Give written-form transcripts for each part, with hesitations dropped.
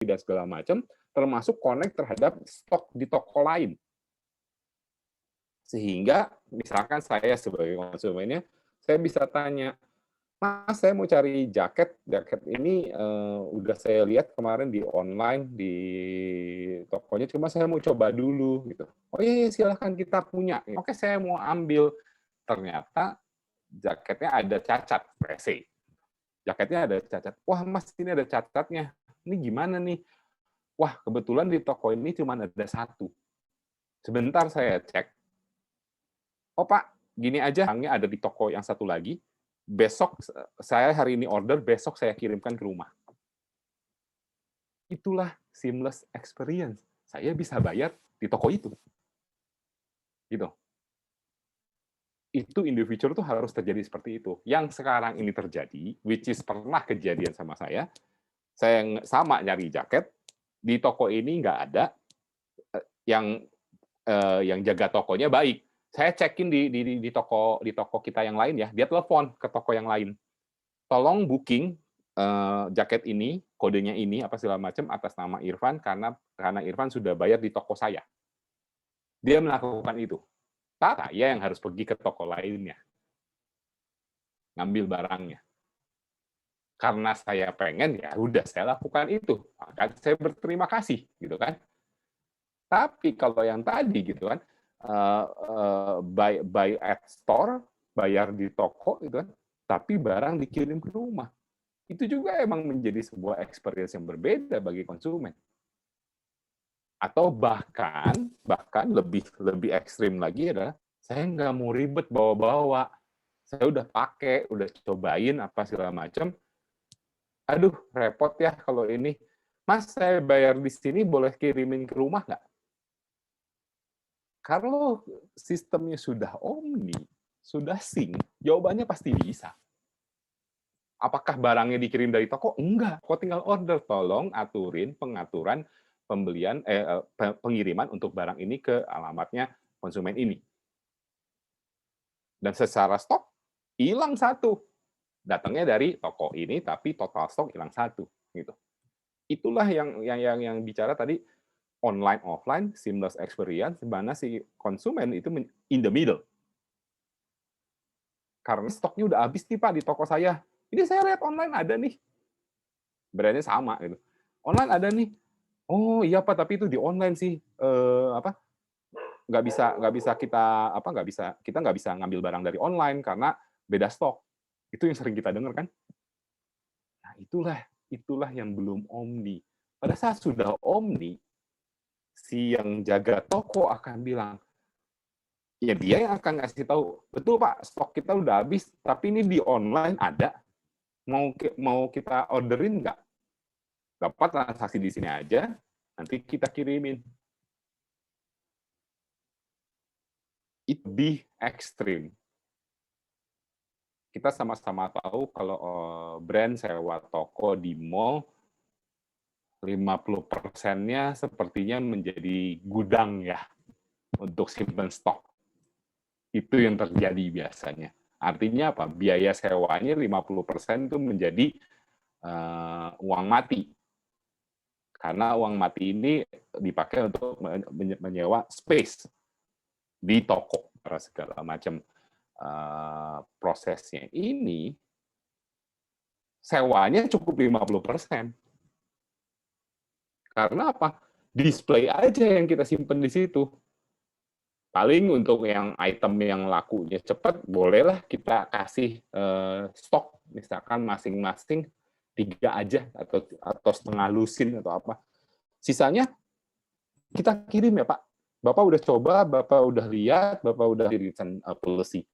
dan segala macam, termasuk connect terhadap stok di toko lain. Sehingga misalkan saya sebagai konsumennya, saya bisa tanya, "Mas, saya mau cari jaket. Jaket ini udah saya lihat kemarin di online di tokonya, cuma saya mau coba dulu," gitu. "Oh iya, iya silahkan kita punya." Oke, saya mau ambil. Ternyata jaketnya ada cacat, let's say. Jaketnya ada cacat. "Wah, Mas, ini ada cacatnya. Ini gimana nih?" "Wah, kebetulan di toko ini cuma ada satu." Sebentar saya cek. "Oh, Pak, gini aja, barangnya ada di toko yang satu lagi. Besok saya hari ini order, besok saya kirimkan ke rumah." Itulah seamless experience. Saya bisa bayar di toko itu. Gitu. Itu in the future tuh harus terjadi seperti itu. Yang sekarang ini terjadi, which is pernah kejadian sama saya sama nyari jaket, di toko ini nggak ada, yang yang jaga tokonya baik. Saya cekin di toko kita yang lain ya, dia telepon ke toko yang lain. "Tolong booking jaket ini, kodenya ini, apa segala macam atas nama Irfan karena Irfan sudah bayar di toko saya." Dia melakukan itu. Saya yang harus pergi ke toko lainnya, ngambil barangnya. Karena saya pengen, ya udah saya lakukan itu. Maka saya berterima kasih, gitu kan. Tapi kalau yang tadi gitu kan, buy at store, bayar di toko gitu kan, tapi barang dikirim ke rumah. Itu juga emang menjadi sebuah experience yang berbeda bagi konsumen. Atau bahkan lebih ekstrim lagi adalah saya nggak mau ribet bawa-bawa. Saya udah pakai, udah cobain apa segala macam. Aduh, repot ya kalau ini. "Mas, saya bayar di sini boleh kirimin ke rumah nggak?" Kalau sistemnya sudah omni, sudah sync, jawabannya pasti bisa. Apakah barangnya dikirim dari toko? Enggak. Kok tinggal order, tolong aturin pengaturan pembelian pengiriman untuk barang ini ke alamatnya konsumen ini. Dan secara stok hilang satu. Datangnya dari toko ini tapi total stok hilang satu gitu. Itulah yang bicara tadi online offline seamless experience di mana si konsumen itu in the middle. Karena stoknya udah habis nih Pak di toko saya. Ini saya lihat online ada nih. Brandnya sama gitu. Online ada nih. "Oh iya Pak, tapi itu di online sih nggak bisa kita nggak bisa ngambil barang dari online karena beda stok." Itu yang sering kita dengar kan. Nah, itulah yang belum omni. Pada saat sudah omni, si yang jaga toko akan bilang, ya dia yang akan ngasih tahu, "Betul Pak, stok kita udah habis, tapi ini di online ada. Mau kita orderin nggak? Bapak transaksi di sini aja, nanti kita kirimin." Itu lebih ekstrim. Kita sama-sama tahu kalau brand sewa toko di mall, 50%-nya sepertinya menjadi gudang ya, untuk simpan stok. Itu yang terjadi biasanya. Artinya apa? Biaya sewanya 50% itu menjadi uang mati. Karena uang mati ini dipakai untuk menyewa space di toko, segala macam prosesnya ini, sewanya cukup 50%. Karena apa? Display aja yang kita simpan di situ. Paling untuk yang item yang lakunya cepat, bolehlah kita kasih stok, misalkan masing-masing 3 aja, atau setengah lusin atau apa. Sisanya kita kirim ya Pak. Bapak udah coba, Bapak udah lihat, Bapak udah di return policy.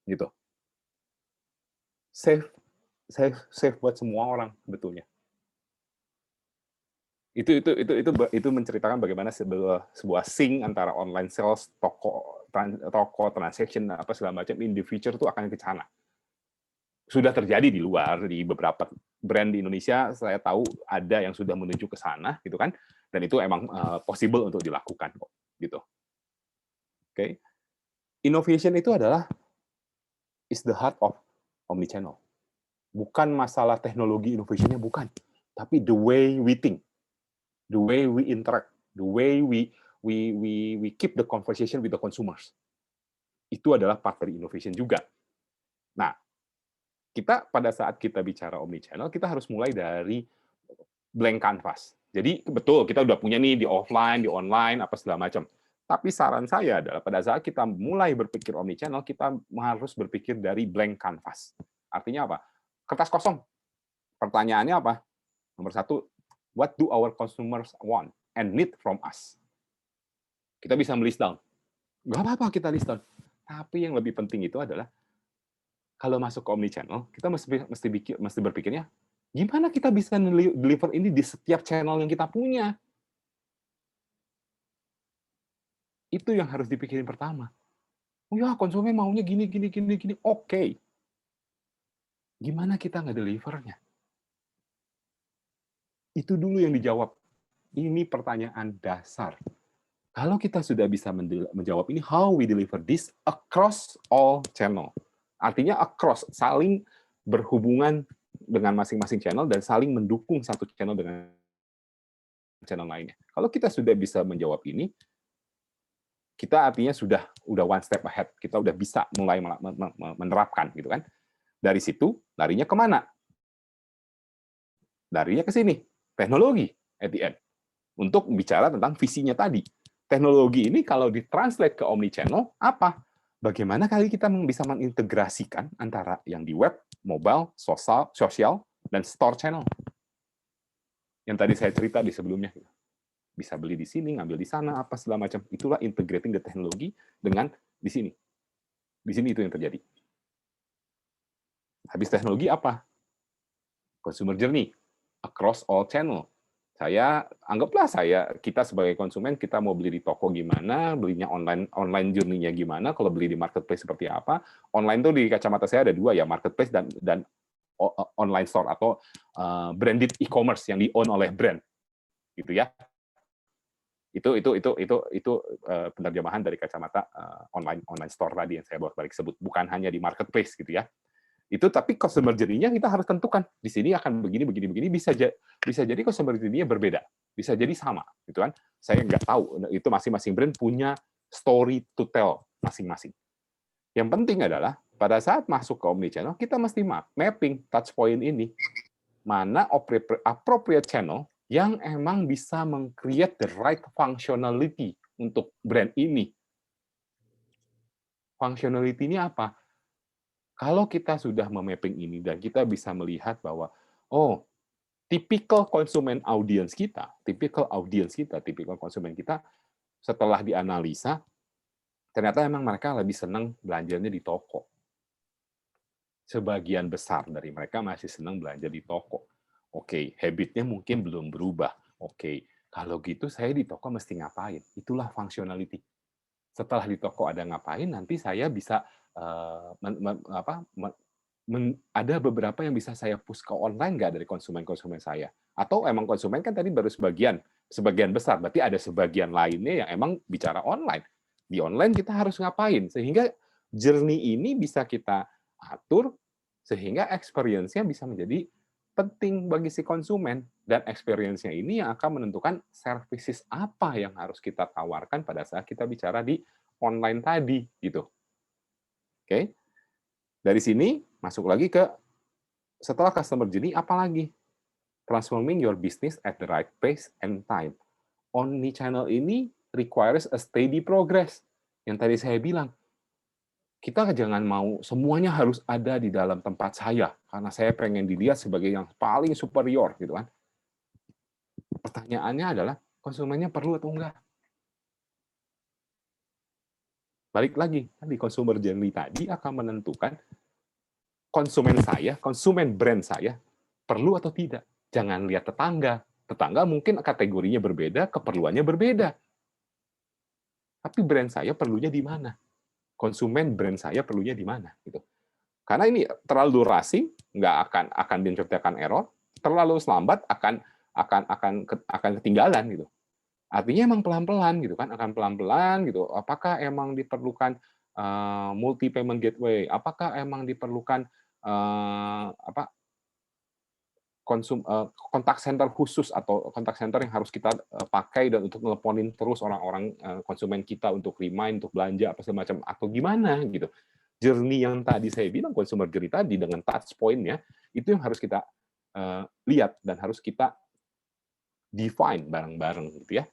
Gitu. Save buat semua orang sebetulnya. Itu menceritakan bagaimana sebuah sync antara online sales, toko transaction apa segala macam in the future itu akan ke sana. Sudah terjadi di luar, di beberapa brand di Indonesia saya tahu ada yang sudah menuju ke sana gitu kan, dan itu emang possible untuk dilakukan kok gitu. Oke. Innovation itu adalah is the heart of omnichannel. Bukan masalah teknologi innovation-nya, bukan. tapi the way we think, the way we interact, the way we keep the conversation with the consumers. Itu adalah part dari innovation juga. Nah, kita pada saat kita bicara omnichannel, kita harus mulai dari blank canvas. Jadi betul kita udah punya nih di offline, di online, apa segala macam. Tapi saran saya adalah pada saat kita mulai berpikir omnichannel, kita harus berpikir dari blank canvas. Artinya apa? Kertas kosong. Pertanyaannya apa? Nomor satu, what do our consumers want and need from us? Kita bisa list down. Nggak apa-apa kita list down. Tapi yang lebih penting itu adalah kalau masuk ke omnichannel, kita mesti berpikirnya, gimana kita bisa deliver ini di setiap channel yang kita punya? Itu yang harus dipikirin pertama. Oh ya, konsumen maunya gini. Oke. Gimana kita nge-delivernya? Itu dulu yang dijawab. Ini pertanyaan dasar. Kalau kita sudah bisa menjawab ini, how we deliver this across all channel. Artinya across, saling berhubungan dengan masing-masing channel dan saling mendukung satu channel dengan channel lainnya. Kalau kita sudah bisa menjawab ini, kita artinya sudah one step ahead. Kita udah bisa mulai menerapkan, gitu kan? Dari situ larinya kemana? Larinya ke sini, teknologi at the end. Untuk bicara tentang visinya tadi. Teknologi ini kalau ditranslate ke omnichannel, apa? Bagaimana kali kita bisa mengintegrasikan antara yang di web, mobile, sosial, dan store channel. Yang tadi saya cerita di sebelumnya. Bisa beli di sini, ngambil di sana, apa segala macam. Itulah integrating the teknologi dengan di sini. Di sini itu yang terjadi. Habis teknologi apa? Consumer journey across all channel. Anggaplah kita sebagai konsumen, kita mau beli di toko gimana, belinya online journey-nya gimana, kalau beli di marketplace seperti apa. Online tuh di kacamata saya ada dua ya, marketplace dan online store atau branded e-commerce yang di-own oleh brand. Gitu ya. Itu penerjemahan dari kacamata online store tadi yang saya bolak-balik sebut, bukan hanya di marketplace gitu ya. Itu tapi customer journey-nya kita harus tentukan. Di sini akan begini, bisa jadi customer journey-nya berbeda, bisa jadi sama, gitu kan? Saya nggak tahu. Itu masing-masing brand punya story to tell masing-masing. Yang penting adalah pada saat masuk ke omnichannel, kita mesti mapping touch point ini. Mana appropriate channel yang emang bisa meng-create the right functionality untuk brand ini. Functionality ini apa? Kalau kita sudah memapping ini dan kita bisa melihat bahwa, oh, tipikal konsumen audiens kita, tipikal konsumen kita, setelah dianalisa, ternyata emang mereka lebih senang belanjanya di toko. Sebagian besar dari mereka masih senang belanja di toko. Oke, habitnya mungkin belum berubah. Oke, kalau gitu saya di toko mesti ngapain? Itulah functionality. Setelah di toko ada ngapain, nanti saya bisa ada beberapa yang bisa saya push ke online nggak dari konsumen-konsumen saya? Atau emang konsumen kan tadi baru sebagian besar, berarti ada sebagian lainnya yang emang bicara online. Di online kita harus ngapain? Sehingga journey ini bisa kita atur, sehingga experience-nya bisa menjadi penting bagi si konsumen. Dan experience-nya ini yang akan menentukan services apa yang harus kita tawarkan pada saat kita bicara di online tadi. Gitu. Oke? Dari sini, masuk lagi ke setelah customer journey, apa lagi? Transforming your business at the right pace and time. Omnichannel ini requires a steady progress. Yang tadi saya bilang, kita jangan mau semuanya harus ada di dalam tempat saya, karena saya pengen dilihat sebagai yang paling superior, gitu kan. Pertanyaannya adalah, konsumennya perlu atau enggak? Balik lagi, di consumer journey tadi akan menentukan konsumen brand saya, perlu atau tidak. Jangan lihat tetangga. Tetangga mungkin kategorinya berbeda, keperluannya berbeda. Tapi brand saya perlunya di mana? Konsumen brand saya perlunya di mana? Gitu. Karena ini terlalu racing, nggak akan menciptakan error. Terlalu lambat akan ketinggalan gitu. Artinya emang pelan-pelan gitu kan, akan pelan-pelan gitu. Apakah emang diperlukan multi payment gateway? Apakah emang diperlukan kontak center khusus atau kontak center yang harus kita pakai dan untuk nelponin terus orang-orang konsumen kita untuk remind, untuk belanja apa segala macam atau gimana gitu. Journey yang tadi saya bilang consumer journey tadi dengan touch point-nya itu yang harus kita lihat dan harus kita define bareng-bareng gitu ya.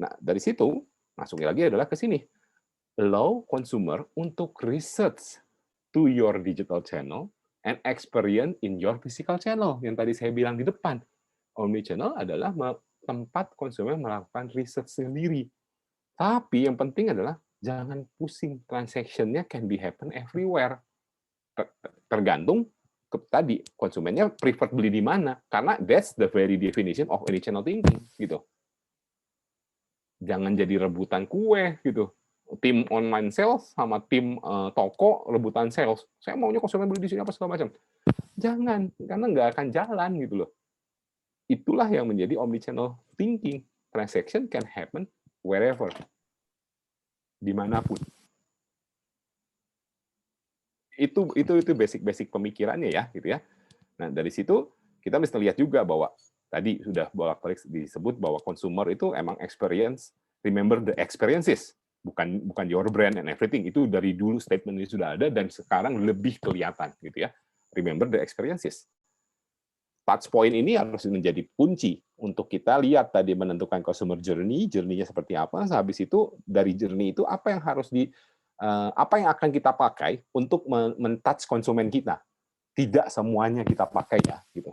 Nah, dari situ masuknya lagi adalah ke sini. Allow consumer untuk research to your digital channel and experience in your physical channel. Yang tadi saya bilang di depan. Omnichannel adalah tempat konsumen melakukan research sendiri. Tapi yang penting adalah jangan pusing. Transaction-nya can be happen everywhere. Tergantung tadi konsumennya prefer beli di mana. Karena that's the very definition of omnichannel thinking gitu. Jangan jadi rebutan kue gitu. Tim online sales sama tim toko rebutan sales. Saya maunya konsumen beli di sini apa segala macam. Jangan, karena nggak akan jalan gitu loh. Itulah yang menjadi omnichannel thinking. Transaction can happen wherever, dimanapun. Itu basic pemikirannya ya, gitu ya. Nah dari situ kita mesti lihat juga bahwa tadi sudah bolak-balik disebut bahwa consumer itu emang experience, remember the experiences, bukan your brand and everything. Itu dari dulu statement ini sudah ada dan sekarang lebih kelihatan gitu ya. Remember the experiences. Touch point ini harus menjadi kunci untuk kita lihat tadi menentukan consumer journey-nya seperti apa. Habis itu dari journey itu apa yang harus apa yang akan kita pakai untuk men-touch konsumen kita. Tidak semuanya kita pakai ya gitu.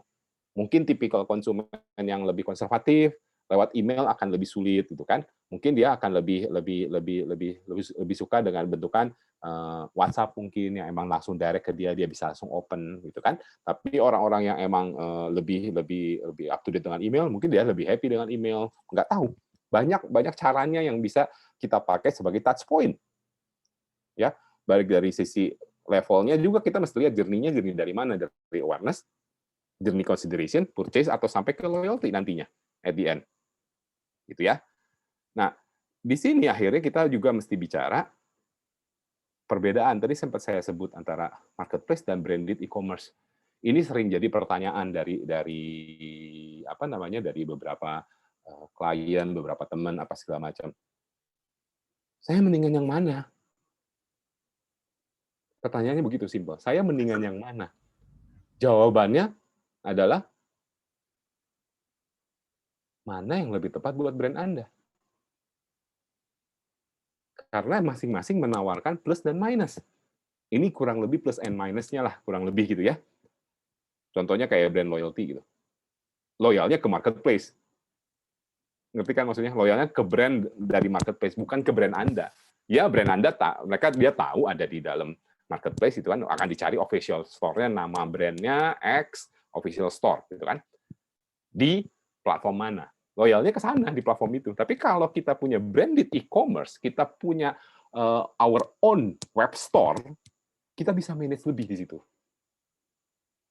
Mungkin tipikal konsumen yang lebih konservatif lewat email akan lebih sulit gitu kan. Mungkin dia akan lebih suka dengan bentukan WhatsApp mungkin yang emang langsung direct ke dia bisa langsung open gitu kan. Tapi orang-orang yang emang lebih up to date dengan email, mungkin dia lebih happy dengan email. Nggak tahu. Banyak caranya yang bisa kita pakai sebagai touch point. Ya, balik dari sisi levelnya juga kita mesti lihat journey-nya dari mana, dari awareness, journey consideration, purchase, atau sampai ke loyalty nantinya, at the end. Gitu ya. Nah, di sini akhirnya kita juga mesti bicara perbedaan. Tadi sempat saya sebut antara marketplace dan branded e-commerce. Ini sering jadi pertanyaan dari beberapa klien, beberapa teman, apa segala macam. Saya mendingan yang mana? Pertanyaannya begitu simpel. Saya mendingan yang mana? Jawabannya adalah mana yang lebih tepat buat brand Anda. Karena masing-masing menawarkan plus dan minus. Ini kurang lebih plus and minus-nya lah, kurang lebih gitu ya. Contohnya kayak brand loyalty gitu. Loyalnya ke marketplace. Ngerti kan maksudnya? Loyalnya ke brand dari marketplace, bukan ke brand Anda. Ya, brand Anda, dia tahu ada di dalam marketplace itu kan akan dicari official store-nya, nama brand-nya X official store gitu kan. Di platform mana? Loyalnya ke sana di platform itu. Tapi kalau kita punya branded e-commerce, kita punya our own web store, kita bisa manage lebih di situ.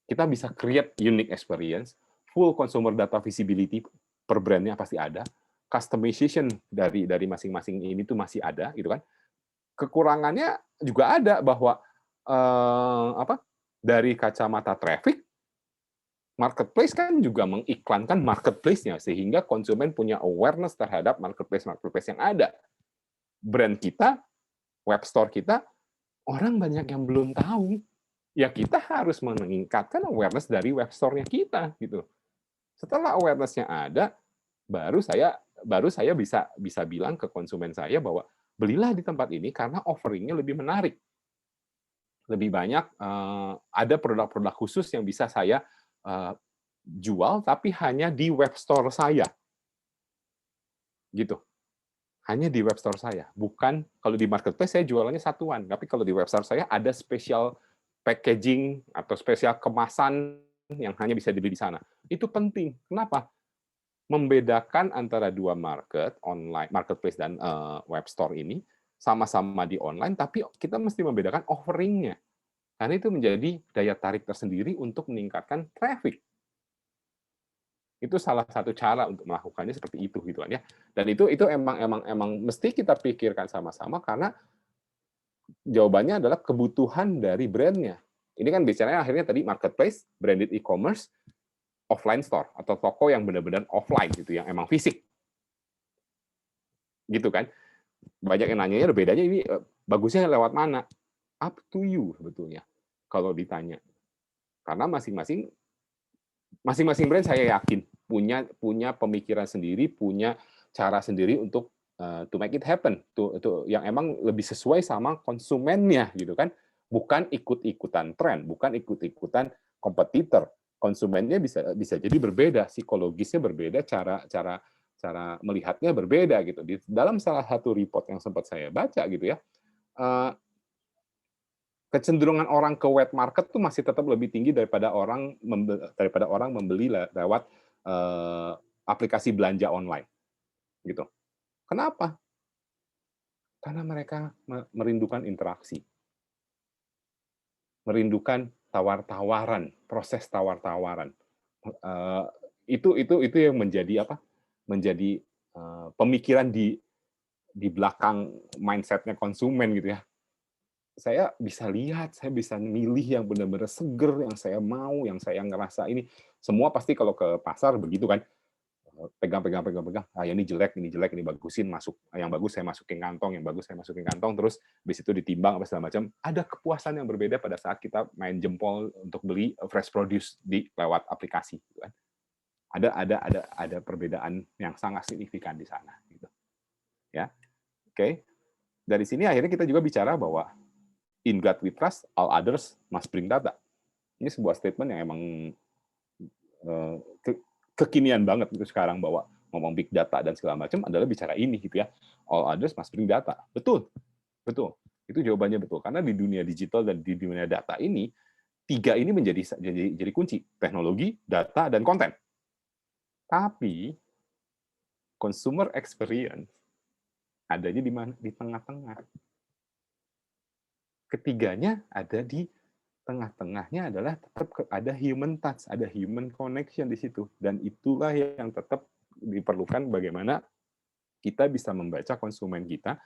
Kita bisa create unique experience, full consumer data visibility per brandnya pasti ada, customization dari masing-masing ini tuh masih ada gitu kan. Kekurangannya juga ada bahwa dari kacamata traffic, marketplace kan juga mengiklankan marketplace-nya sehingga konsumen punya awareness terhadap marketplace yang ada. Brand kita, web store kita, orang banyak yang belum tahu. Ya kita harus meningkatkan awareness dari web store-nya kita gitu. Setelah awareness-nya ada, baru saya bisa bilang ke konsumen saya bahwa belilah di tempat ini karena offering-nya lebih menarik. Lebih banyak ada produk-produk khusus yang bisa saya jual tapi hanya di web store saya. Gitu. Hanya di web store saya. Bukan kalau di marketplace saya jualannya satuan, tapi kalau di web store saya ada special packaging atau spesial kemasan yang hanya bisa dibeli di sana. Itu penting. Kenapa? Membedakan antara dua marketplace dan web store ini sama-sama di online, tapi kita mesti membedakan offering-nya. Karena itu menjadi daya tarik tersendiri untuk meningkatkan traffic. Itu salah satu cara untuk melakukannya seperti itu gitu kan ya. Dan itu emang mesti kita pikirkan sama-sama karena jawabannya adalah kebutuhan dari brand-nya. Ini kan bicaranya akhirnya tadi marketplace, branded e-commerce, offline store atau toko yang benar-benar offline gitu, yang emang fisik. Gitu kan. Banyak yang nanyanya bedanya ini bagusnya lewat mana? Up to you sebetulnya kalau ditanya. Karena masing-masing brand saya yakin punya pemikiran sendiri, punya cara sendiri untuk to make it happen, to yang emang lebih sesuai sama konsumennya gitu kan. Bukan ikut-ikutan tren, bukan ikut-ikutan kompetitor. Konsumennya bisa jadi berbeda, psikologisnya berbeda, cara melihatnya berbeda gitu. Di dalam salah satu report yang sempat saya baca gitu ya, kecenderungan orang ke wet market tuh masih tetap lebih tinggi daripada orang membeli lewat aplikasi belanja online gitu. Kenapa? Karena mereka merindukan interaksi, merindukan tawar-tawaran, proses tawar-tawaran. Itu yang menjadi apa? Menjadi pemikiran di belakang mindsetnya konsumen gitu ya. Saya bisa lihat, saya bisa milih yang benar-benar seger, yang saya mau, yang saya ngerasa ini. Semua pasti kalau ke pasar begitu kan, pegang, ah ini jelek, ini bagusin, masuk. Yang bagus saya masukin kantong, yang bagus saya masukin kantong, terus habis itu ditimbang apa segala macam. Ada kepuasan yang berbeda pada saat kita main jempol untuk beli fresh produce di lewat aplikasi. Gitu kan. Ada perbedaan yang sangat signifikan di sana. Gitu. Ya, oke. Dari sini akhirnya kita juga bicara bahwa in God we trust, all others must bring data. Ini sebuah statement yang emang kekinian banget gitu sekarang, bahwa ngomong big data dan segala macam adalah bicara ini gitu ya. All others must bring data. Betul. Betul. Itu jawabannya betul. Karena di dunia digital dan di dunia data ini, tiga ini jadi kunci. Teknologi, data, dan konten. Tapi consumer experience adanya di mana? Di tengah-tengah. Ketiganya ada di tengah-tengahnya adalah tetap ada human touch, ada human connection di situ. Dan itulah yang tetap diperlukan, bagaimana kita bisa membaca konsumen kita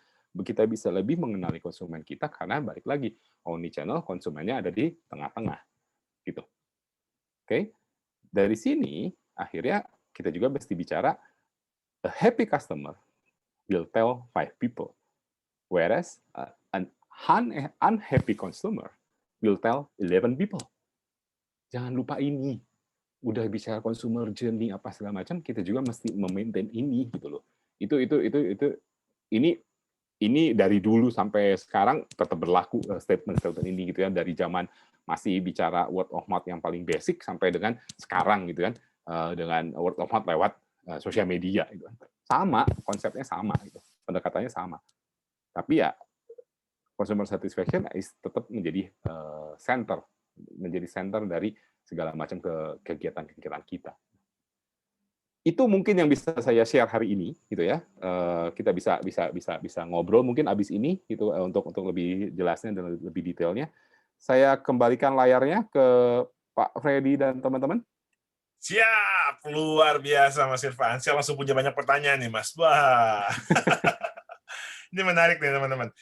bisa lebih mengenali konsumen kita, karena balik lagi, omnichannel konsumennya ada di tengah-tengah. Gitu. Oke? Dari sini, akhirnya kita juga mesti bicara, a happy customer will tell 5 people, whereas an unhappy consumer will tell 11 people. Jangan lupa ini. Udah bicara consumer journey apa segala macam, kita juga mesti memaintain ini gitu loh. Ini dari dulu sampai sekarang tetap berlaku statement ini gitu ya, dari zaman masih bicara word of mouth yang paling basic sampai dengan sekarang gitu kan, dengan word of mouth lewat sosial media gitu kan. Sama, konsepnya sama gitu. Pendekatannya sama. Tapi ya consumer satisfaction tetap menjadi center dari segala macam kegiatan-kegiatan kita. Itu mungkin yang bisa saya share hari ini, gitu ya. Kita bisa ngobrol mungkin abis ini, gitu, untuk lebih jelasnya dan lebih detailnya. Saya kembalikan layarnya ke Pak Freddy dan teman-teman. Siap, luar biasa Mas Irfan. Saya langsung punya banyak pertanyaan nih, Mas. Wah, ini menarik nih teman-teman.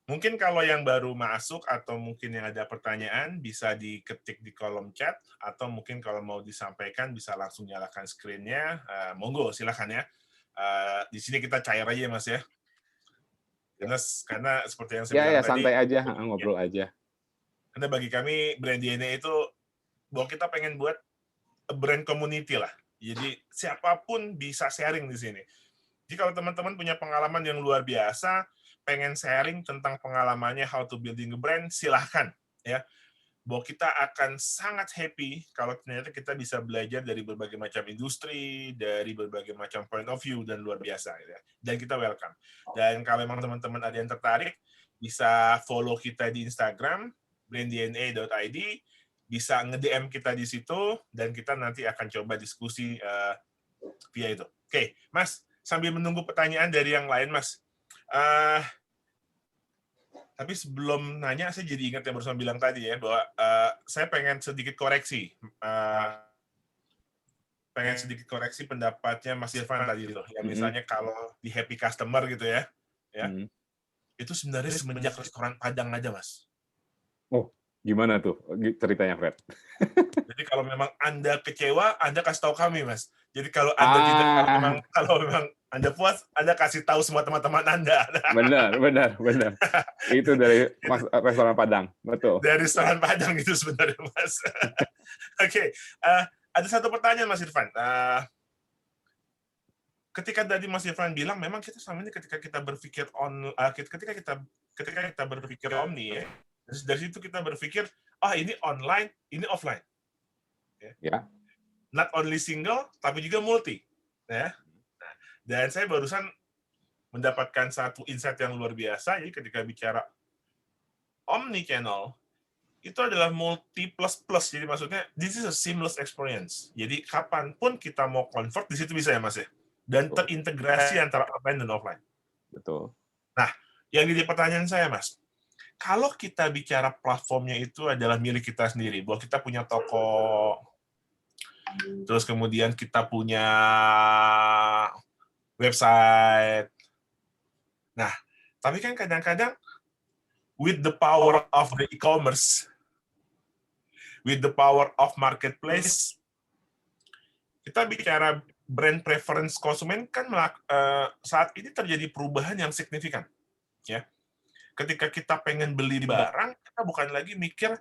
Mungkin kalau yang baru masuk atau mungkin yang ada pertanyaan bisa diketik di kolom chat, atau mungkin kalau mau disampaikan bisa langsung nyalakan screen-nya. Monggo, silakan ya. Di sini kita cair aja Mas ya. Karena seperti yang saya bilang tadi, santai aja, ngobrol aja. Karena bagi kami brand DNA itu bahwa kita pengen buat brand community lah. Jadi siapapun bisa sharing di sini. Jadi kalau teman-teman punya pengalaman yang luar biasa, pengen sharing tentang pengalamannya how to building a brand, silahkan ya. Bahwa kita akan sangat happy kalau ternyata kita bisa belajar dari berbagai macam industri, dari berbagai macam point of view, dan luar biasa ya. Dan kita welcome. Dan kalau memang teman-teman ada yang tertarik, bisa follow kita di Instagram branddna.id, bisa nge-DM kita di situ, dan kita nanti akan coba diskusi via itu. Oke, Mas, sambil menunggu pertanyaan dari yang lain, Mas. Tapi sebelum nanya, saya jadi ingat yang barusan bilang tadi ya, bahwa saya pengen sedikit koreksi. Pendapatnya Mas Irfan tadi itu. Yang misalnya kalau di happy customer gitu ya, itu sebenarnya semenjak restoran Padang aja, Mas. Oh, Gimana tuh ceritanya, Fred? Jadi kalau memang Anda kecewa, Anda kasih tahu kami, Mas. Jadi kalau Anda tidak, Ah, kalau memang Anda puas, Anda kasih tahu semua teman-teman Anda. benar, benar, benar. Itu dari restoran Padang, betul. Dari restoran Padang itu sebenarnya, Mas. Oke, ada satu pertanyaan, Mas Irfan. Ketika tadi Mas Irfan bilang, memang kita selama ini ketika kita berpikir ketika kita berpikir omni ya, dari situ kita berpikir, ini online, ini offline. Ya, Not only single, tapi juga multi. Ya. Dan saya barusan mendapatkan satu insight yang luar biasa, jadi ketika bicara omni channel, itu adalah multi plus plus. Jadi maksudnya, this is a seamless experience. Jadi kapanpun kita mau convert, di situ bisa ya Mas ya? Dan betul, terintegrasi antara online dan offline. betul. Nah, yang jadi pertanyaan saya Mas, kalau kita bicara platformnya itu adalah milik kita sendiri, bahwa kita punya toko, terus kemudian kita punya website. Nah, tapi kan kadang-kadang with the power of the e-commerce, with the power of marketplace, kita bicara brand preference konsumen kan saat ini terjadi perubahan yang signifikan. Ya, ketika kita pengen beli barang, kita bukan lagi mikir,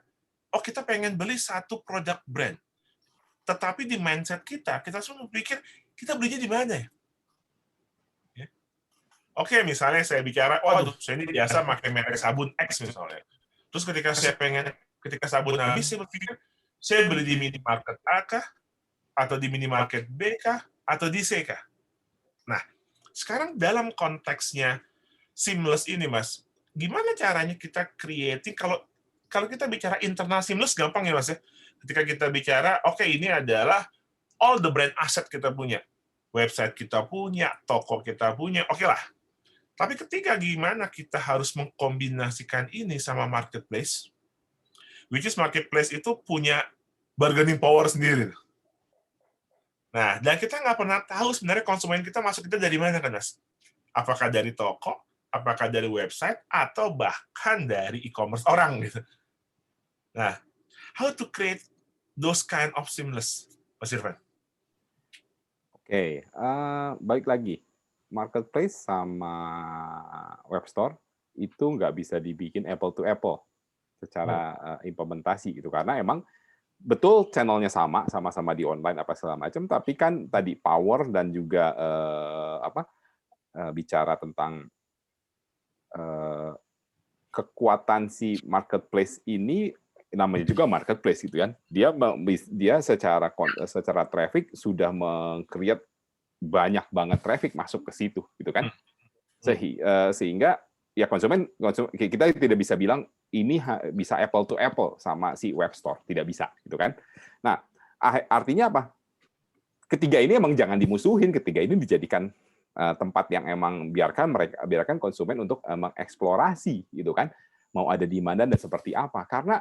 kita pengen beli satu produk brand. Tetapi di mindset kita semua pikir, kita belinya di mana ya? Oke, misalnya saya bicara, saya ini biasa pakai merek sabun X misalnya. Terus ketika sabun habis, saya berpikir, saya beli di minimarket A kah? Atau di minimarket B kah? Atau di C kah? Nah, sekarang dalam konteksnya seamless ini, Mas, gimana caranya kita creating, kalau kita bicara internal seamless, gampang ya, Mas ya. Ketika kita bicara, ini adalah all the brand asset kita punya. Website kita punya, toko kita punya, oke lah. Tapi ketika gimana kita harus mengkombinasikan ini sama marketplace, which is marketplace itu punya bargaining power sendiri. Nah, dan kita nggak pernah tahu sebenarnya konsumen kita masuk kita dari mana kan, Mas? Apakah dari toko, apakah dari website, atau bahkan dari e-commerce orang gitu. Nah, how to create those kind of seamless, Mas Irfan? Oke, balik lagi. Marketplace sama web store itu nggak bisa dibikin apple to apple secara implementasi gitu, karena emang betul channelnya sama-sama di online apa segala macam, tapi kan tadi power dan juga bicara tentang kekuatan si marketplace ini, namanya juga marketplace gitu kan, dia secara traffic sudah meng-create banyak banget traffic masuk ke situ gitu kan, sehingga ya konsumen kita tidak bisa bilang ini bisa apple to apple sama si web store, tidak bisa gitu kan. Nah, artinya apa? Ketiga ini emang jangan dimusuhin, ketiga ini dijadikan tempat yang emang biarkan konsumen untuk mengeksplorasi gitu kan, mau ada di mana dan seperti apa. Karena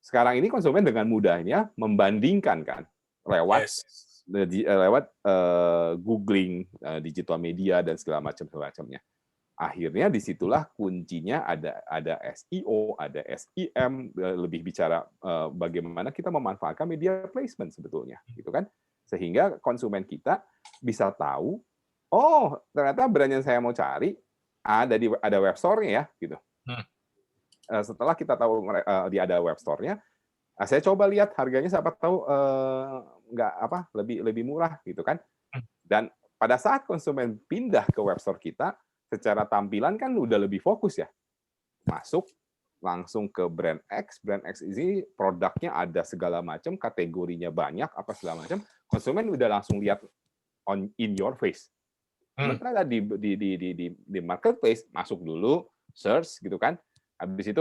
sekarang ini konsumen dengan mudahnya membandingkan kan lewat googling digital media dan segala macamnya. Akhirnya disitulah kuncinya ada SEO, ada SEM, lebih bicara bagaimana kita memanfaatkan media placement sebetulnya, gitu kan? Sehingga konsumen kita bisa tahu, ternyata brand yang saya mau cari ada web store-nya ya, gitu. Setelah kita tahu dia ada web store-nya, saya coba lihat harganya, siapa tahu lebih murah gitu kan. Dan pada saat konsumen pindah ke web store kita, secara tampilan kan udah lebih fokus ya. Masuk langsung ke brand X ini produknya ada segala macam, kategorinya banyak apa segala macam. Konsumen udah langsung lihat in your face. Sementara di marketplace masuk dulu, search gitu kan. Habis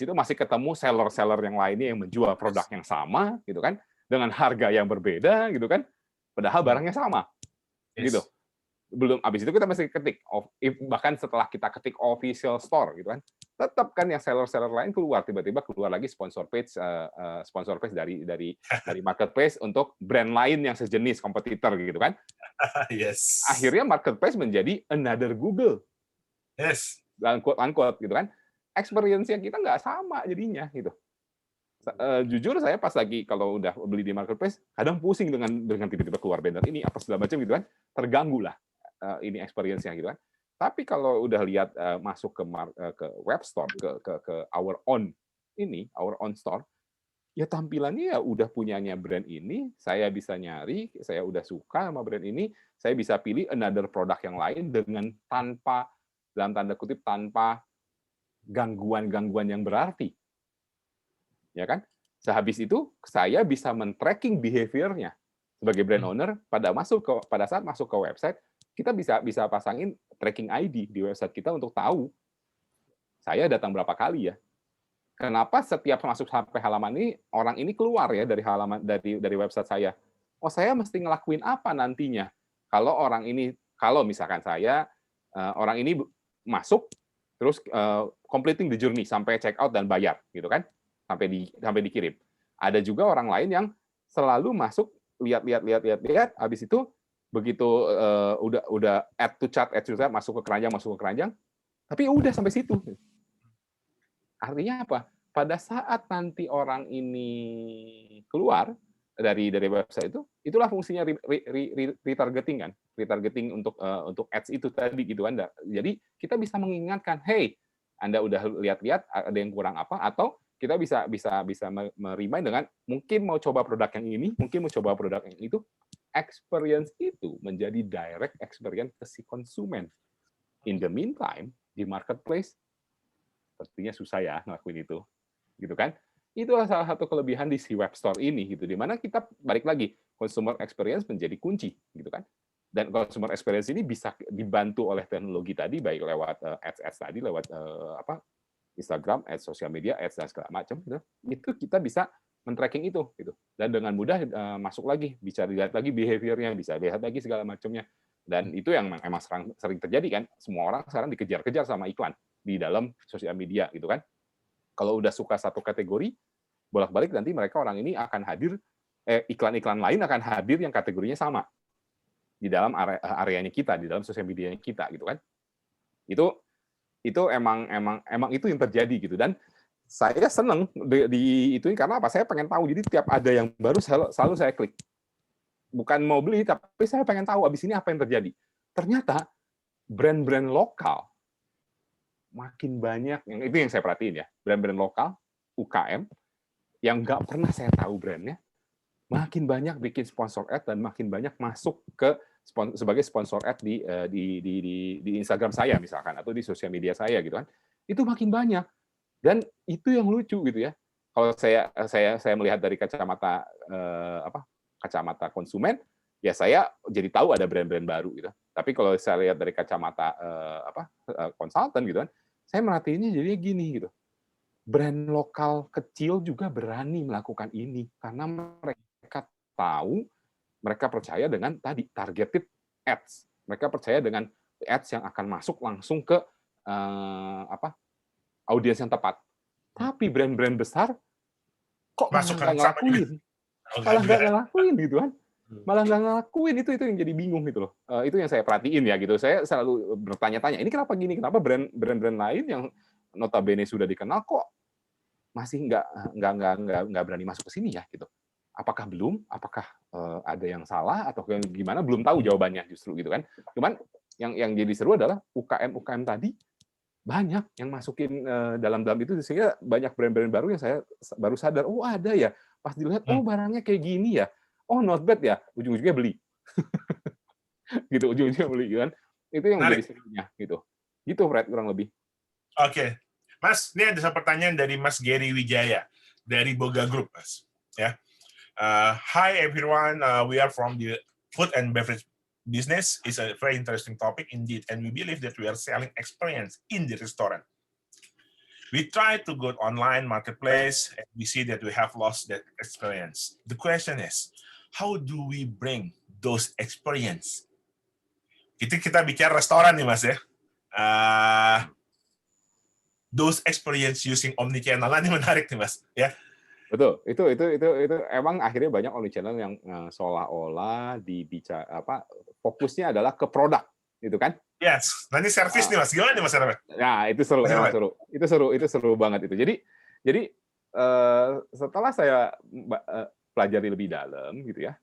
itu masih ketemu seller-seller yang lainnya yang menjual produk yang sama gitu kan, dengan harga yang berbeda gitu kan. Padahal barangnya sama. Gitu. Belum habis itu kita masih ketik, bahkan setelah kita ketik official store gitu kan, tetap kan yang seller-seller lain tiba-tiba keluar lagi sponsor page dari marketplace untuk brand lain yang sejenis kompetitor gitu kan. Akhirnya marketplace menjadi another Google. Unquote gitu kan. Experience yang kita nggak sama jadinya gitu. Jujur saya pas lagi kalau udah beli di marketplace, kadang pusing dengan tiba-tiba keluar banner ini apa segala macam gitu kan, terganggu lah ini experience-nya gitu kan. Tapi kalau udah lihat masuk ke web store, ke our own store, ya tampilannya ya udah punyanya brand ini, saya bisa nyari, saya udah suka sama brand ini, saya bisa pilih another produk yang lain dengan tanpa, dalam tanda kutip, tanpa gangguan-gangguan yang berarti. Ya kan? Sehabis itu, saya bisa men-tracking behavior-nya. Sebagai brand owner, pada saat masuk ke website, kita bisa pasangin tracking ID di website kita untuk tahu saya datang berapa kali ya. Kenapa setiap masuk sampai halaman ini orang ini keluar ya dari halaman dari website saya? Oh, saya mesti ngelakuin apa nantinya? Kalau misalkan saya orang ini masuk terus completing the journey sampai check out dan bayar gitu kan? Sampai dikirim. Ada juga orang lain yang selalu masuk lihat habis itu begitu udah add to cart masuk ke keranjang tapi udah sampai situ. Artinya apa? Pada saat nanti orang ini keluar dari website itu, itulah fungsinya retargeting kan, retargeting untuk ads itu tadi gitu kan. Jadi kita bisa mengingatkan, hey, Anda udah lihat-lihat ada yang kurang apa, atau kita bisa meremind dengan mungkin mau coba produk yang ini, mungkin mau coba produk yang itu. Experience itu menjadi direct experience ke si konsumen. In the meantime, di marketplace sepertinya susah ya ngelakuin itu, gitu kan? Itu salah satu kelebihan di si web store ini, gitu, di mana kita balik lagi consumer experience menjadi kunci, gitu kan? Dan consumer experience ini bisa dibantu oleh teknologi tadi, baik lewat ads tadi, lewat Instagram, ads sosial media, ads dan segala macam, gitu. Itu kita bisa men-tracking itu, gitu. Dan dengan mudah masuk lagi, bisa lihat lagi behavior-nya, bisa lihat lagi segala macamnya. Dan itu yang emang sering terjadi kan, semua orang sekarang dikejar-kejar sama iklan di dalam sosial media gitu kan. Kalau udah suka satu kategori, bolak-balik nanti mereka orang ini akan hadir, iklan-iklan lain akan hadir yang kategorinya sama di dalam areanya kita, di dalam sosial medianya kita gitu kan. Itu emang itu yang terjadi gitu. Dan saya seneng di itu karena apa? Saya pengen tahu. Jadi tiap ada yang baru selalu saya klik. Bukan mau beli, tapi saya pengen tahu abis ini apa yang terjadi. Ternyata brand-brand lokal makin banyak, itu yang saya perhatiin ya, brand-brand lokal, UKM, yang nggak pernah saya tahu brandnya, makin banyak bikin sponsor ad dan makin banyak masuk ke sebagai sponsor ad di Instagram saya misalkan, atau di sosial media saya gitu kan, itu makin banyak. Dan itu yang lucu gitu ya. Kalau saya melihat dari kacamata kacamata konsumen, ya saya jadi tahu ada brand-brand baru gitu. Tapi kalau saya lihat dari kacamata konsultan gitu kan, saya merhatiinnya jadinya gini gitu. Brand lokal kecil juga berani melakukan ini karena mereka tahu, mereka percaya dengan tadi targeted ads. Mereka percaya dengan ads yang akan masuk langsung ke audiens yang tepat. Tapi brand-brand besar kok malah nggak ngelakuin, gitu kan? Malah nggak ngelakuin, itu yang jadi bingung gitu loh. Itu yang saya perhatiin ya gitu. Saya selalu bertanya-tanya, ini kenapa gini? Kenapa brand-brand lain yang notabene sudah dikenal kok masih nggak berani masuk ke sini ya gitu? Apakah belum? Apakah ada yang salah atau gimana? Belum tahu jawabannya justru gitu kan. Cuman yang jadi seru adalah UKM tadi banyak yang masukin dalam itu, sehingga banyak brand-brand baru yang saya baru sadar, oh ada ya. Pas dilihat, oh barangnya kayak gini ya. Oh not bad ya. Ujung-ujungnya beli. Gitu, ujung-ujungnya beli kan. Itu yang menjadi serunya gitu. Gitu Fred kurang lebih. Oke. Mas, ini ada satu pertanyaan dari Mas Gary Wijaya dari Boga Group, Mas. Ya. Hi everyone, we are from the food and beverage business. Is a very interesting topic indeed, and we believe that we are selling experience in the restaurant. We try to go online marketplace, and we see that we have lost that experience. The question is, how do we bring those experience? Kita bicara restoran nih Mas ya. Those experience using omnichannel ini menarik nih Mas ya. Betul, itu emang akhirnya banyak omnichannel yang seolah-olah fokusnya adalah ke produk, gitu kan? Yes, nanti service nih Mas, gimana nih Mas? Nah, itu seru, emang seru. Itu seru banget itu. Jadi setelah saya pelajari lebih dalam gitu ya,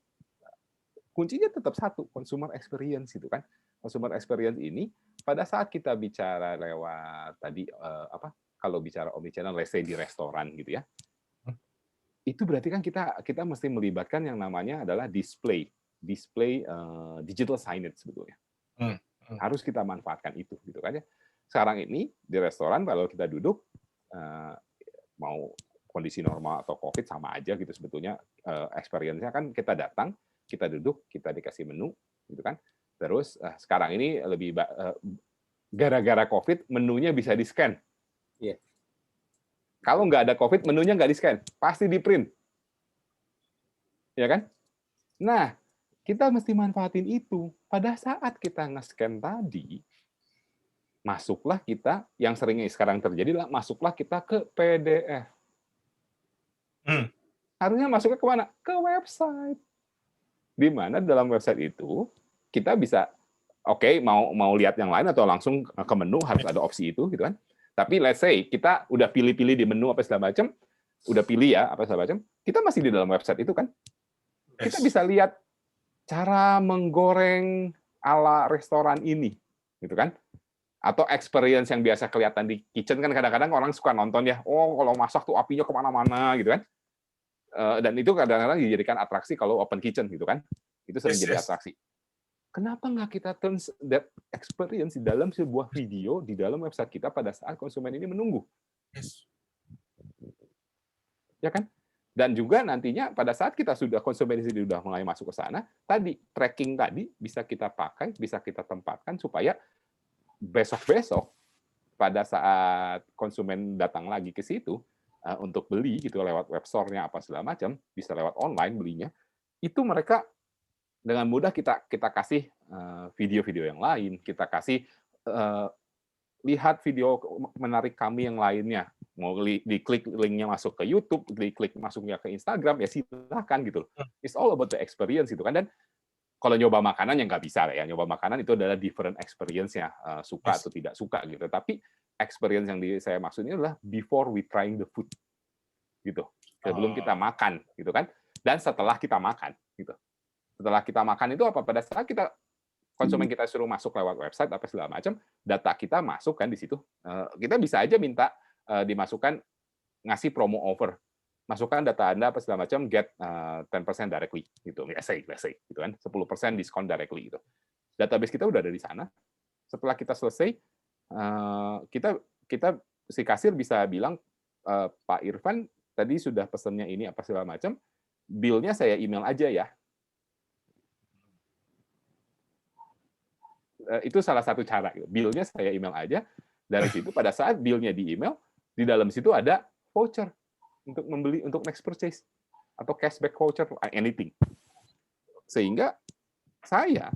kuncinya tetap satu, consumer experience gitu kan. Consumer experience ini pada saat kita bicara lewat tadi kalau bicara omnichannel, let's say di restoran gitu ya, itu berarti kan kita mesti melibatkan yang namanya adalah display digital signage sebetulnya. Harus kita manfaatkan itu gitu kan ya. Sekarang ini di restoran kalau kita duduk mau kondisi normal atau COVID sama aja gitu sebetulnya, experience-nya kan kita datang, kita duduk, kita dikasih menu gitu kan. Terus sekarang ini lebih gara-gara COVID menunya bisa di-scan. Iya. Kalau nggak ada COVID menunya nggak di-scan, pasti di-print. Ya kan? Nah, kita mesti manfaatin itu. Pada saat kita nge-scan tadi, masuklah kita, yang seringnya sekarang terjadi adalah masuklah kita ke PDF. Harusnya masuknya ke mana? Ke website. Di mana dalam website itu kita bisa mau lihat yang lain atau langsung ke menu harus ada opsi itu gitu kan. Tapi let's say kita udah pilih-pilih di menu apa segala macam, udah pilih ya apa segala macam, kita masih di dalam website itu kan. Kita bisa lihat cara menggoreng ala restoran ini gitu kan. Atau experience yang biasa kelihatan di kitchen kan kadang-kadang orang suka nonton ya, kalau masak tuh apinya kemana-mana gitu kan. Dan itu kadang-kadang dijadikan atraksi kalau open kitchen gitu kan. Itu sering jadi atraksi. Kenapa nggak kita turn that experience di dalam sebuah video di dalam website kita pada saat konsumen ini menunggu? Ya kan? Dan juga nantinya pada saat kita konsumen ini sudah mulai masuk ke sana, tadi tracking tadi bisa kita pakai, bisa kita tempatkan supaya besok-besok pada saat konsumen datang lagi ke situ untuk beli gitu lewat web store-nya apa segala macam, bisa lewat online belinya, itu mereka dengan mudah kita kasih video-video yang lain, kita kasih lihat video menarik kami yang lainnya, mau diklik linknya masuk ke YouTube, diklik masuknya ke Instagram ya silakan gitu. It's all about the experience gitu kan. Dan kalau nyoba makanan yang nggak bisa ya, nyoba makanan itu adalah different experience-nya, suka atau tidak suka gitu. Tapi experience yang saya maksud ini adalah before we trying the food gitu, sebelum kita makan gitu kan, dan setelah kita makan gitu. Setelah kita makan itu apa? Pada saat kita konsumen kita suruh masuk lewat website apa segala macam, data kita masuk kan di situ. Kita bisa aja minta dimasukkan ngasih promo offer, masukkan data Anda apa segala macam, get 10% directly gitu. Let's say gitu kan, 10% diskon directly gitu. Database kita udah ada di sana. Setelah kita selesai, kita si kasir bisa bilang, Pak Irfan tadi sudah pesennya ini apa segala macam, bill-nya saya email aja ya. Itu salah satu cara. Bill-nya saya email aja. Dari situ pada saat bill-nya di email, di dalam situ ada voucher untuk membeli untuk next purchase atau cashback voucher anything. Sehingga saya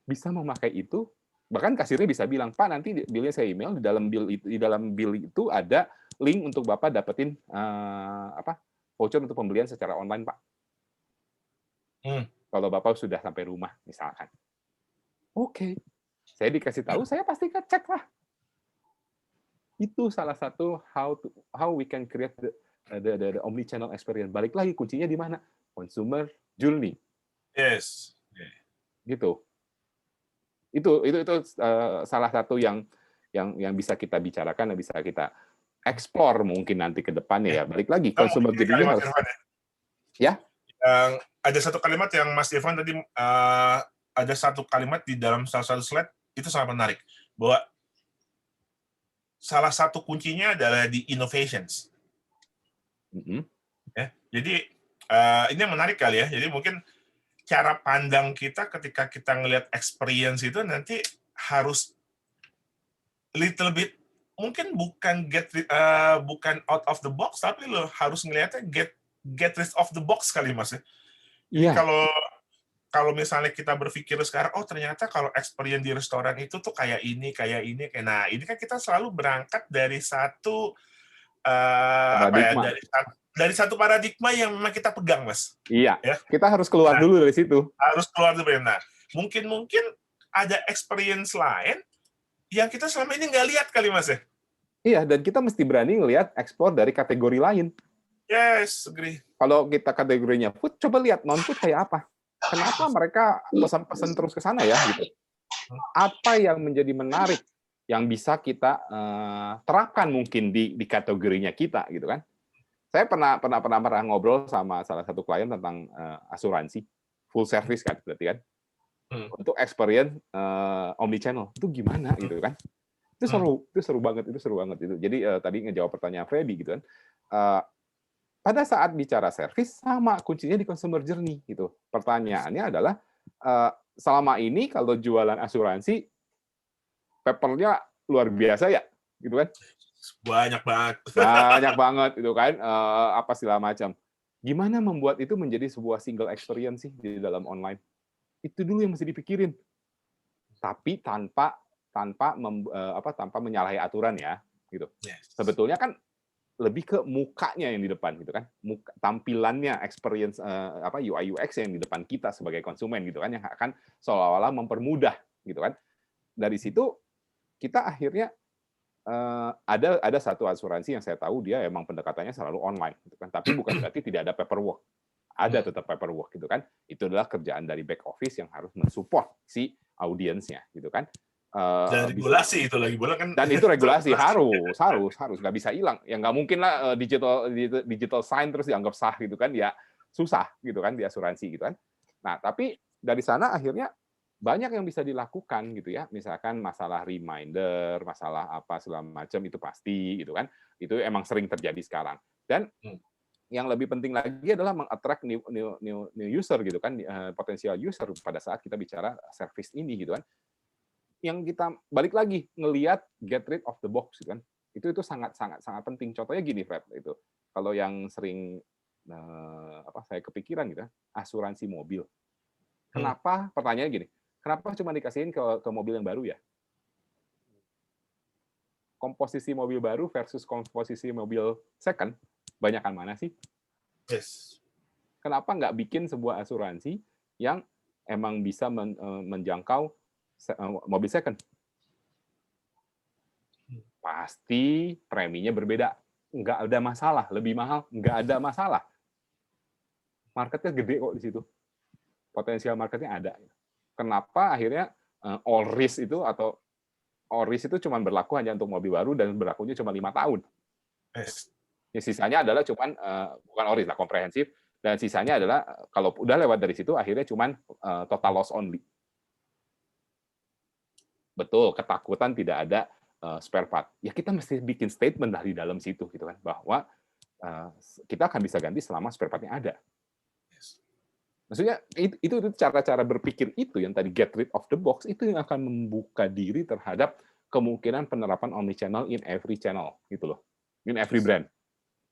bisa memakai itu, bahkan kasirnya bisa bilang, Pak nanti bill-nya saya email, di dalam bill itu ada link untuk Bapak dapetin voucher untuk pembelian secara online, Pak. Kalau Bapak sudah sampai rumah misalkan. Oke, saya dikasih tahu, saya pasti cek lah. Itu salah satu how we can create the omnichannel experience. Balik lagi kuncinya di mana? Consumer journey. Yes. Gitu. Itu salah satu yang bisa kita bicarakan, yang bisa kita explore mungkin nanti ke depannya ya. Balik lagi consumer journey harus. Ya. Ada satu kalimat yang Mas Irfan tadi ada satu kalimat di dalam salah satu slide itu sangat menarik, bahwa salah satu kuncinya adalah di innovations. Ya, jadi ini yang menarik kali ya. Jadi mungkin cara pandang kita ketika kita ngelihat experience itu nanti harus little bit, mungkin bukan out of the box, tapi lo harus ngelihatnya get rid of the box kali Mas ya. Jadi kalau misalnya kita berpikir sekarang, ternyata kalau experience di restoran itu tuh kayak ini. Nah, ini kan kita selalu berangkat dari satu dari satu paradigma yang memang kita pegang, Mas. Iya. Ya? Kita harus keluar dulu dari situ. Harus keluar dulu. Nah, mungkin ada experience lain yang kita selama ini nggak lihat kali, Mas ya. Iya, dan kita mesti berani ngelihat explore dari kategori lain. Yes, agree. Kalau kita kategorinya food, coba lihat non-food kayak apa. Kenapa mereka pesan-pesan terus ke sana ya gitu. Apa yang menjadi menarik yang bisa kita terapkan mungkin di kategorinya kita gitu kan. Saya pernah ngobrol sama salah satu klien tentang asuransi full service kan berarti kan. Untuk experience omnichannel itu gimana gitu kan. Itu seru banget itu. Jadi tadi ngejawab pertanyaan Freddy gitu kan. Pada saat bicara service sama kuncinya di consumer journey gitu. Pertanyaannya adalah selama ini kalau jualan asuransi papernya luar biasa ya, gitu kan? Banyak banget itu kan, apa segala macam. Gimana membuat itu menjadi sebuah single experience sih di dalam online? Itu dulu yang mesti dipikirin. Tapi tanpa menyalahi aturan ya, gitu. Sebetulnya kan lebih ke mukanya yang di depan gitu kan, tampilannya, experience UI UX yang di depan kita sebagai konsumen gitu kan, yang akan seolah-olah mempermudah gitu kan. Dari situ kita akhirnya ada satu asuransi yang saya tahu dia emang pendekatannya selalu online gitu kan, tapi bukan berarti tidak ada paperwork, ada tetap paperwork gitu kan. Itu adalah kerjaan dari back office yang harus mensupport si audiensnya gitu kan. Dan regulasi itu lagi bola kan. Dan itu regulasi harus nggak bisa hilang. Ya nggak mungkin lah digital sign terus dianggap sah gitu kan, ya susah gitu kan di asuransi gitu kan. Nah tapi dari sana akhirnya banyak yang bisa dilakukan gitu ya, misalkan masalah reminder, masalah apa segala macam itu pasti gitu kan, itu emang sering terjadi sekarang. Dan yang lebih penting lagi adalah meng-attract new user gitu kan, potensial user pada saat kita bicara service ini gitu kan. Yang kita balik lagi ngelihat get rid of the box gitu kan, itu sangat penting. Contohnya gini Fred, itu kalau yang sering saya kepikiran gitu, asuransi mobil. Kenapa? Pertanyaannya gini, kenapa cuma dikasihin ke mobil yang baru ya? Komposisi mobil baru versus komposisi mobil second, banyakan mana sih? Yes. Kenapa nggak bikin sebuah asuransi yang emang bisa menjangkau mobil second? Pasti preminya berbeda. Nggak ada masalah. Lebih mahal, nggak ada masalah. Marketnya gede kok di situ. Potensial marketnya ada. Kenapa akhirnya all risk itu cuma berlaku hanya untuk mobil baru dan berlakunya cuma 5 tahun. Yes. Ya, sisanya adalah cuman bukan all risk lah, komprehensif, dan sisanya adalah kalau udah lewat dari situ akhirnya cuman total loss only. Betul, ketakutan tidak ada spare part. Ya kita mesti bikin statement dari dalam situ gitu kan, bahwa kita akan bisa ganti selama spare part-nya ada. Maksudnya itu cara-cara berpikir itu yang tadi get rid of the box itu yang akan membuka diri terhadap kemungkinan penerapan omnichannel in every channel gitu loh, in every brand.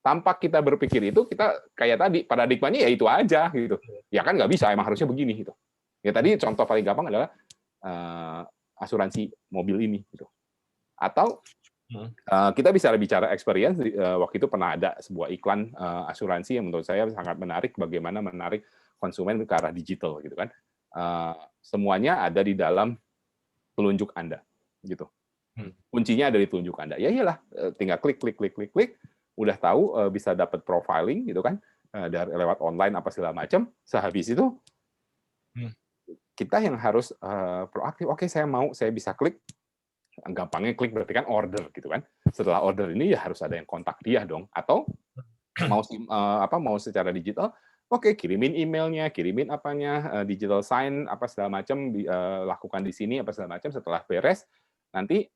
Tanpa kita berpikir itu, kita kayak tadi paradigmanya ya itu aja gitu. Ya kan nggak bisa, emang harusnya begini gitu. Ya tadi contoh paling gampang adalah asuransi mobil ini gitu. Atau kita bisa bicara experience. Waktu itu pernah ada sebuah iklan asuransi yang menurut saya sangat menarik, bagaimana menarik konsumen ke arah digital gitu kan. Semuanya ada di dalam telunjuk Anda gitu. Kuncinya ada di telunjuk Anda. Ya iyalah, tinggal klik, udah tahu bisa dapat profiling gitu kan, dari lewat online apa segala macam. Sehabis itu kita yang harus proaktif. Oke, saya bisa klik. Gampangnya klik berarti kan order gitu kan. Setelah order ini ya harus ada yang kontak dia dong. Atau mau secara digital, oke, kirimin emailnya, kirimin apanya, digital sign apa segala macam, lakukan di sini apa segala macam. Setelah beres, nanti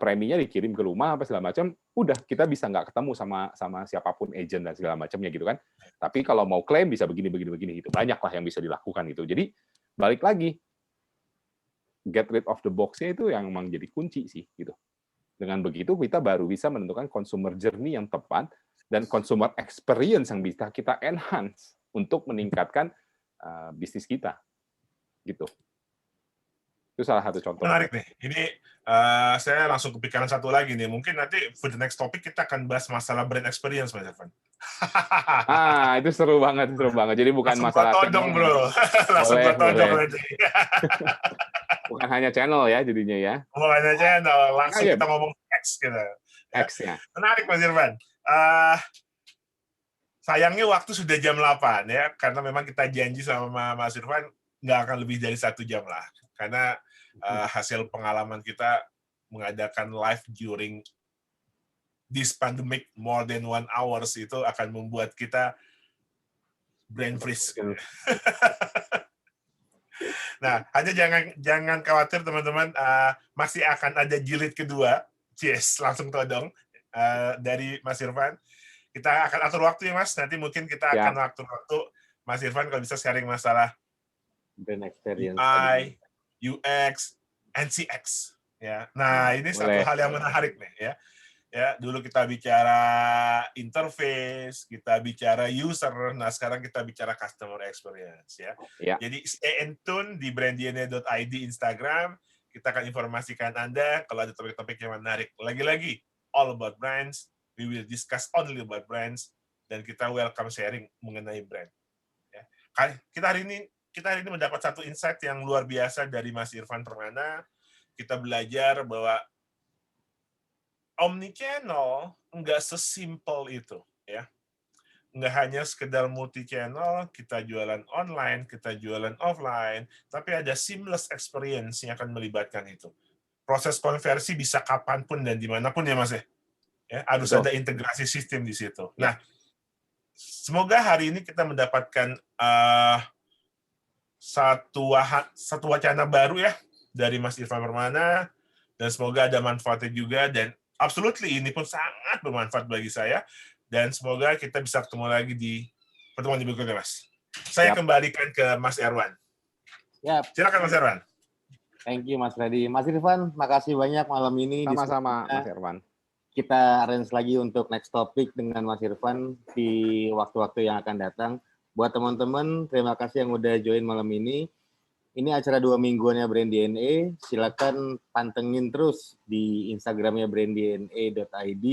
preminya dikirim ke rumah apa segala macam. Udah, kita bisa nggak ketemu sama siapapun agent dan segala macamnya gitu kan. Tapi kalau mau klaim bisa begini gitu. Banyaklah yang bisa dilakukan gitu. Jadi balik lagi, get rid of the box-nya itu yang memang jadi kunci sih gitu. Dengan begitu kita baru bisa menentukan consumer journey yang tepat dan consumer experience yang bisa kita enhance untuk meningkatkan bisnis kita gitu. Itu salah satu contoh. Menarik nih. Ini saya langsung kepikiran satu lagi nih. Mungkin nanti for the next topic kita akan bahas masalah brand experience, Mas Irfan. Itu seru banget. Jadi bukan langsung masalah todong, bro. Langsung todong nanti. Bukan hanya channel ya jadinya ya. Bukan hanya channel, langsung kita ngomong teks gitu. X-nya. Menarik Mas Irfan. Sayangnya waktu sudah jam 8 ya, karena memang kita janji sama Mas Irfan nggak akan lebih dari 1 jam lah. Karena hasil pengalaman kita mengadakan live during this pandemic more than 1 hours itu akan membuat kita brain freeze. Nah, hanya jangan khawatir teman-teman, masih akan ada jilid kedua. Yes, langsung todong dari Mas Irfan. Kita akan atur waktu ya Mas. Nanti mungkin kita akan waktu-waktu Mas Irfan kalau bisa sharing masalah brand experience, UI, UX, NCX. Ya. Nah, ini satu hal yang menarik nih ya. Ya, dulu kita bicara interface, kita bicara user, nah sekarang kita bicara customer experience ya. Jadi stay in tune di branddna.id Instagram, kita akan informasikan Anda kalau ada topik-topik yang menarik. Lagi-lagi, all about brands, we will discuss only about brands, dan kita welcome sharing mengenai brand. Ya. Kita hari ini mendapat satu insight yang luar biasa dari Mas Irfan Permana. Kita belajar bahwa omnichannel nggak sesimpel itu, ya. Nggak hanya sekedar multi-channel, kita jualan online, kita jualan offline, tapi ada seamless experience yang akan melibatkan itu. Proses konversi bisa kapanpun dan dimanapun ya Mas ya. Harus ada integrasi sistem di situ. Nah, semoga hari ini kita mendapatkan satu wacana baru ya dari Mas Irfan Permana, dan semoga ada manfaatnya juga, dan absolutely ini pun sangat bermanfaat bagi saya, dan semoga kita bisa ketemu lagi di pertemuan berikutnya Mas. Saya kembalikan ke Mas Erwan. Silakan Mas Erwan. Thank you Mas Freddy. Mas Irfan, makasih banyak malam ini. Sama-sama Mas Erwan. Kita arrange lagi untuk next topic dengan Mas Irfan di waktu-waktu yang akan datang. Buat teman-teman, terima kasih yang udah join malam ini. Ini acara 2 mingguannya Brand DNA. Silakan pantengin terus di Instagramnya branddna.id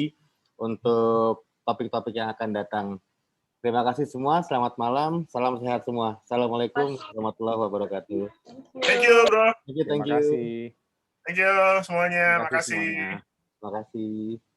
untuk topik-topik yang akan datang. Terima kasih semua. Selamat malam. Salam sehat semua. Assalamualaikum warahmatullahi wabarakatuh. Thank you, bro. Thank you. Terima kasih. Thank you semuanya. Terima kasih semuanya. Terima kasih.